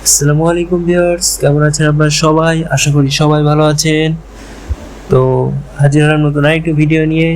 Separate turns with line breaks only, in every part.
আসসালামু আলাইকুম ভিউয়ার্স, কেমন আছেন আপনারা সবাই? আশা করি সবাই ভালো আছেন। তো হাজির হলাম নতুন আরেকটি ভিডিও নিয়ে।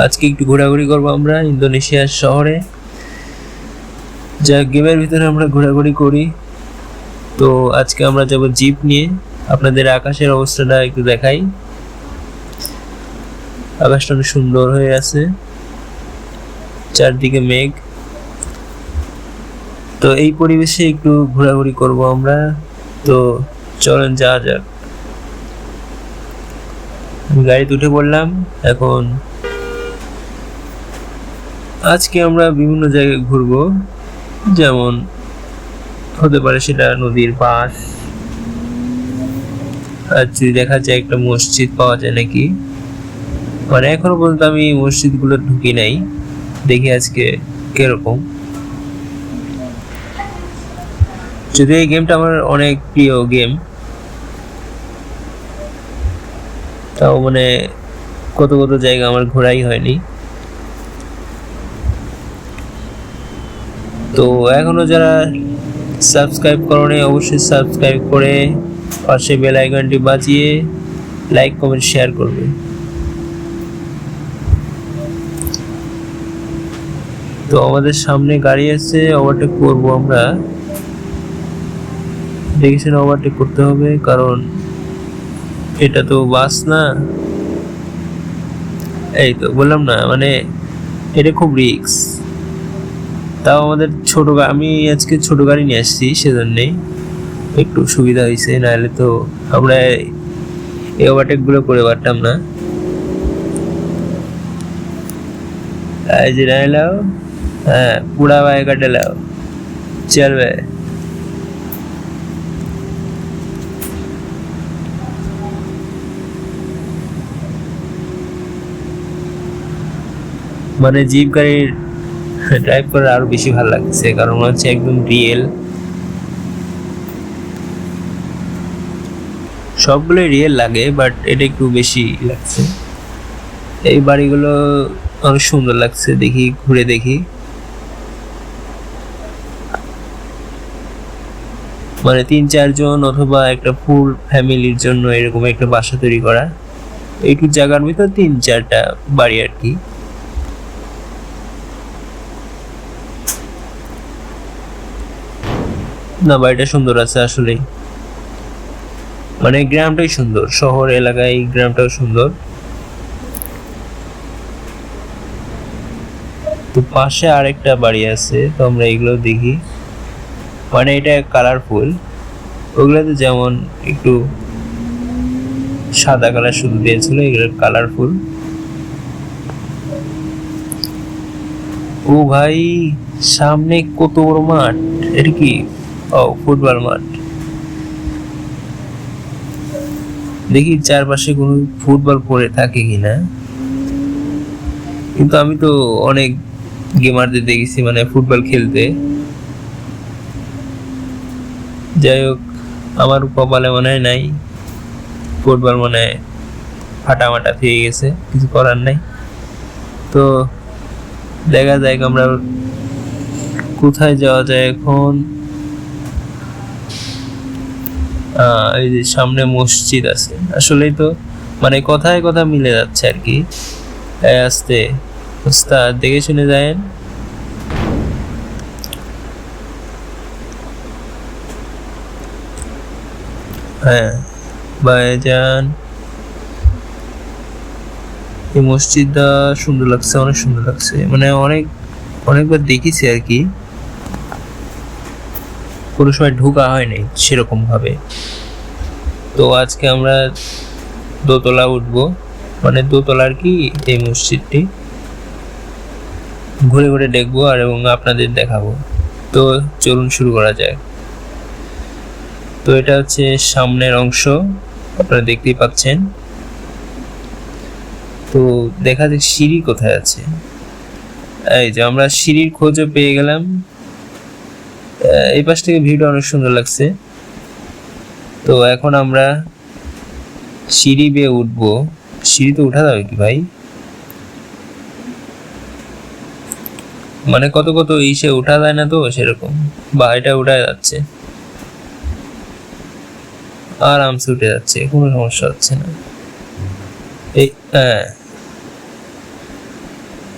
আজকে একটু ঘোরাঘুরি করবো আমরা ইন্দোনেশিয়ার শহরে, যা গেমের ভিতরে আমরা ঘোরাঘুরি করি। তো আজকে আমরা যাব জিপ নিয়ে। আপনাদের আকাশের অবস্থাটা একটু দেখাই। আকাশটা অনেক সুন্দর হয়ে আছে, চারদিকে মেঘ। তো এই পরিবেশে একটু ঘোরাঘুরি করব আমরা। তো চলেন যাওয়া যাক। আমি গাড়িতে উঠে পড়লাম। এখন আজকে আমরা বিভিন্ন জায়গায় ঘুরবো, যেমন হতে পারে সেটা নদীর পাশ, আর যদি দেখা যায় একটা মসজিদ পাওয়া যায় নাকি। মানে এখনো পর্যন্ত আমি মসজিদগুলো ঢুকি নাই, দেখি আজকে কিরকম। যদি এই গেমটা আমার অনেক প্রিয় গেম, তাও মানে কত কত জায়গা আমার ঘোরাই হয়নি। তো এখনো যারা সাবস্ক্রাইব করোনি অবশ্যই সাবস্ক্রাইব করে পাশে বেল আইকনটি বাজিয়ে লাইক কমেন্ট শেয়ার করবে। তো আমাদের সামনে গাড়ি আছে, ওভারটেক করবো আমরা। দেখেছেন, ওভারটেক করতে হবে, কারণ এটা তো বাস না। এই তো বললাম না, মানে এটা খুব রিস্ক। তাও আমাদের আমি আজকে ছোট গাড়ি নিয়ে আসছি, সেজন্যই একটু সুবিধা হয়েছে, নাহলে তো আমরা এই ওভারটেক গুলো করে পারতাম না। এই যে নাইলাও, হ্যাঁ পুরা ভাই কাটে লাও, চলবে। মানে জিপ গাড়ির ড্রাইভ করে আরো বেশি ভালো লাগছে, কারণ হচ্ছে একদম রিয়েল। সবগুলোই রিয়েল লাগে, বাট এটা একটু বেশি লাগছে। এই বাড়িগুলো অনেক সুন্দর লাগছে, দেখি ঘুরে দেখি। মানে 3-4 জন অথবা একটা ফুল ফ্যামিলির জন্য এরকম একটা বাসা তৈরি করা। এইটুকু জায়গার ভিতর 3-4টা বাড়ি আর কি। না, বাড়িটা সুন্দর আছে আসলেই। মানে গ্রামটাই সুন্দর, শহর এলাকায় গ্রামটাও সুন্দর। তো পাশে আরেকটা বাড়ি আছে, তো আমরা এগুলো দেখি। মানে এটা কালারফুল, ওগুলোতে যেমন একটু সাদা কালার শুধু দিয়েছিল, এগুলো কালারফুল। ও ভাই, সামনে কত বড় মাঠ! এটা কি? ও, ফুটবল মাঠ। দেখি চারপাশে কোনো ফুটবল পড়ে থাকে কিনা। কিন্তু আমি তো অনেক গেমারদের দেখেছি মানে ফুটবল খেলতে। যাই হোক, আমার কপালে মনে হয় নাই, ফুটবল মনে হয় ফাটামাটা থেকে গেছে, কিছু করার নাই। তো দেখা যাক আমরা কোথায় যাওয়া যায় এখন। এই যে সামনে মসজিদ আছে, আসলেই তো মানে কথায় কথা মিলে যাচ্ছে আর কি। আস্তে ওস্তাদ, দেখে শুনে যায়েন। হ্যাঁ ভাইজান, এই মসজিদটা সুন্দর লাগছে, অনেক সুন্দর লাগছে। মানে অনেকবার দেখেছি আর কি, কোনো সময় ঢোকা হয় নাই সেরকম ভাবে। তো আজকে আমরা দোতলা উঠবো, মানে দোতলা আর কি। এই মসজিদটি ঘুরে ঘুরে দেখবো আর এবং আপনাদের দেখাবো। তো চলুন শুরু করা যায়। তো এটা হচ্ছে সামনের অংশ, আপনারা দেখতেই পাচ্ছেন। তো দেখা যাক সিঁড়ি কোথায় আছে। এই যে আমরা সিঁড়ির খোঁজও পেয়ে গেলাম। এই পাশ থেকে ভিউটা অনেক সুন্দর লাগছে। তো এখন আমরা সিঁড়ি বেয়ে উঠবো। সিঁড়িতে উঠা যাবে কি ভাই? মানে কত কত ইসে উঠা যায় না তো সেরকম, বা এটা উঠা যাচ্ছে, আরামসে উঠে যাচ্ছে, কোনো সমস্যা হচ্ছে না। এই হ্যাঁ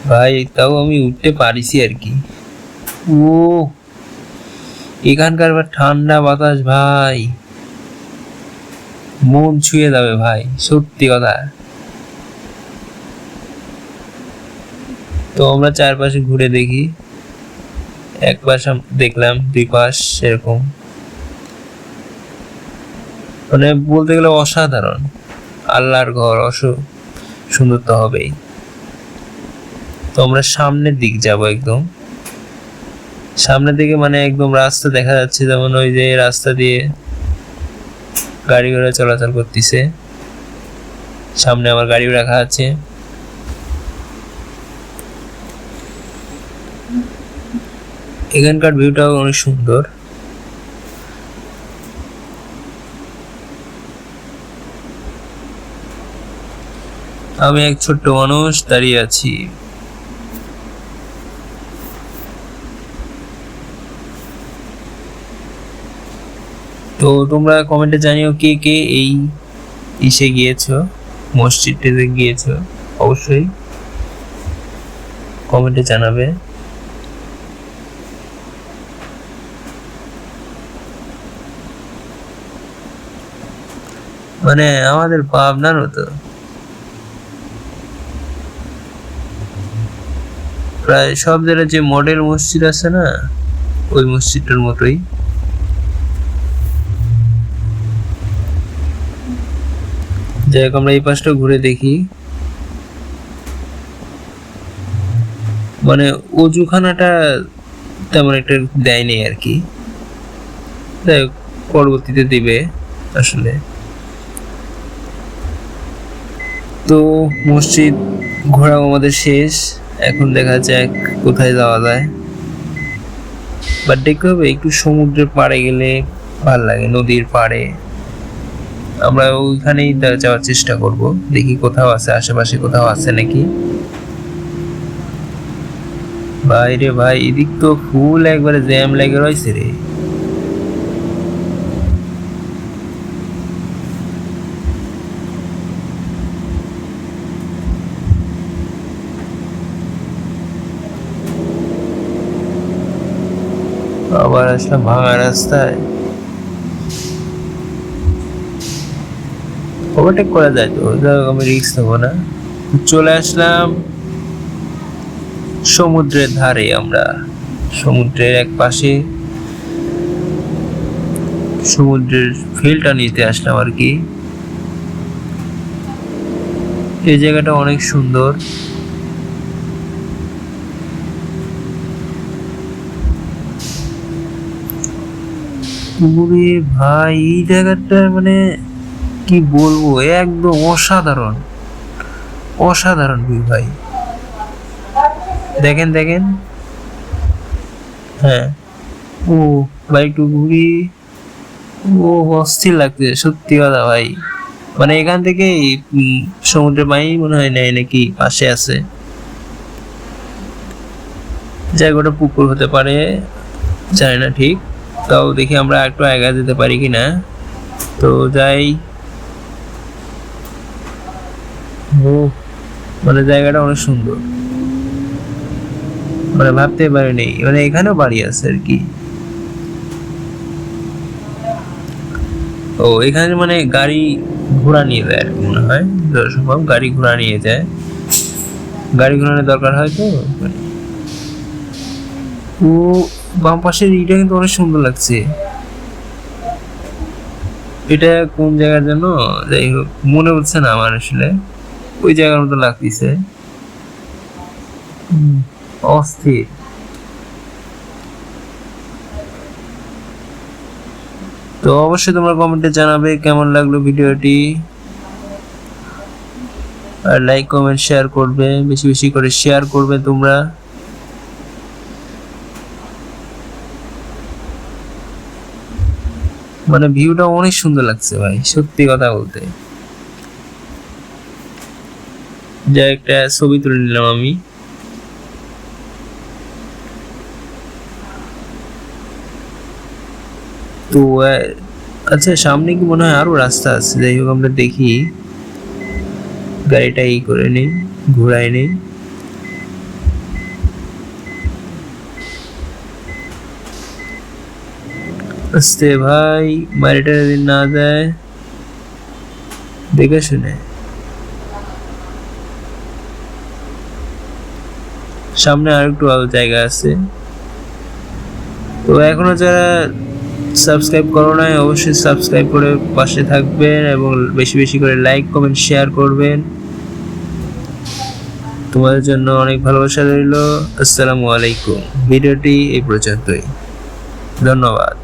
ভাই, তাও আমি উঠতে পারিছি আর কি। ও এখানকার ঠান্ডা বাতাস ভাই মন ছুঁয়ে যাবে ভাই, সত্যি কথা। তো আমরা চারপাশে ঘুরে দেখি, এক পাশ দেখলাম, দুই পাশ সেরকম, মানে বলতে গেলে অসাধারণ। আল্লাহর ঘর, সুন্দর তো হবেই। তো আমরা সামনের দিক যাব, একদম সামনের দিকে, মানে একদম রাস্তা দেখা যাচ্ছে, যেমন ওই যে রাস্তা দিয়ে গাড়ি ঘোড়া চলাচল করতেছে, সামনে আমার গাড়ি রাখা আছে। এখানকার ভিউটাও অনেক সুন্দর। আমি এক ছোট্ট মানুষ দাঁড়িয়ে আছি। তো তোমরা কমেন্টে জানিও কে কে এই ইসে গিয়েছো, মসজিদটিতে গিয়েছো, অবশ্যই কমেন্টে জানাবে। মানে আমাদের পাবনার মতো প্রায় সব জায়গায় যে মডেল মসজিদ আছে না, ওই মসজিদটার মতোই। যাই হোক, আমরা এই পাশটা ঘুরে দেখি। মানে অজুখানাটা তেমন একটা দেয়নি আর কি, যাই হোক পরবর্তীতে দিবে আসলে। তো মসজিদ ঘোরা আমাদের শেষ, এখন দেখা যাক কোথায় যাওয়া যায়। বাট দেখতে হবে একটু সমুদ্রের পাড়ে গেলে ভাল লাগে, নদীর পাড়ে। আমরা ওইখানেই যাওয়ার চেষ্টা করব, দেখি কোথাও আছে, আশেপাশে কোথাও আছে নাকি। ভাই রে ভাই, এদিক তো ফুল একবারে জ্যাম লেগে রয়েছে রে। আবার আসলাম ভাঙা রাস্তায়, ওভারটেক করা যায় তো, আমি রিস্ক নেবো না। চলে আসলাম সমুদ্রের ধারে, আমরা সমুদ্রের এক পাশে সমুদ্রের ফিলটা নিতে আসলাম আর কি। এই জায়গাটা অনেক সুন্দর। ভাই এই জায়গাটা মানে কি বলবো, একদম অসাধারণ, অসাধারণ ভিউ ভাই। দেখেন দেখেন, হ্যাঁ ও ভাই একটু ঘুরি, ও অস্থির লাগছে সত্যি কথা ভাই। মানে এখান থেকে সমুদ্রের পানি মনে হয় নাই নাকি পাশে আছে, জায়গাটা পুকুর হতে পারে, জানি না ঠিক। তাও দেখি আমরা একটু আগে যেতে পারি কিনা। তো যাই। ও মানে জায়গাটা অনেক সুন্দর, মানে ভাবতে পারিনি, মানে এখানেও বাড়ি আছে আর কি। ও এখানে মানে গাড়ি ঘোড়া নিয়ে যায় আর কি, মনে হয় সম্ভব গাড়ি ঘোড়া নিয়ে যায়, গাড়ি ঘোড়ানোর দরকার হয় তো। ও বাম পাশের ইটা কিন্তু অনেক সুন্দর লাগছে। এটা কোন জায়গার জন্য, যাই হোক মনে হচ্ছে না আমার আসলে, ওই জায়গার মতো লাগতেছে, অস্থির। তো অবশ্যই তোমরা কমেন্টে জানাবে কেমন লাগলো ভিডিওটি, আর লাইক কমেন্ট শেয়ার করবে, বেশি বেশি করে শেয়ার করবে তোমরা। মানে ভিউটা অনেক সুন্দর লাগছে ভাই, সত্যি কথা বলতে। যা একটা ছবি তুলে নিলাম আমি। তো আচ্ছা, সামনে কি মনে হয় আরো রাস্তা আছে? যাই হোক, আমরা দেখি, গাড়িটা করে নেই, ঘোরাই নেই। আস্তে ভাই, বাড়িটা যদি না যায়, দেখে শুনে। সামনে আর একটু ভালো জায়গা আছে। তো এখনো যারা সাবস্ক্রাইব করো নাই, অবশ্যই সাবস্ক্রাইব করে পাশে থাকবেন এবং বেশি বেশি করে লাইক, কমেন্ট, শেয়ার করবেন। তোমাদের জন্য অনেক ভালোবাসা রইল। আসসালামু আলাইকুম। ভিডিওটি এই পর্যন্তই। ধন্যবাদ।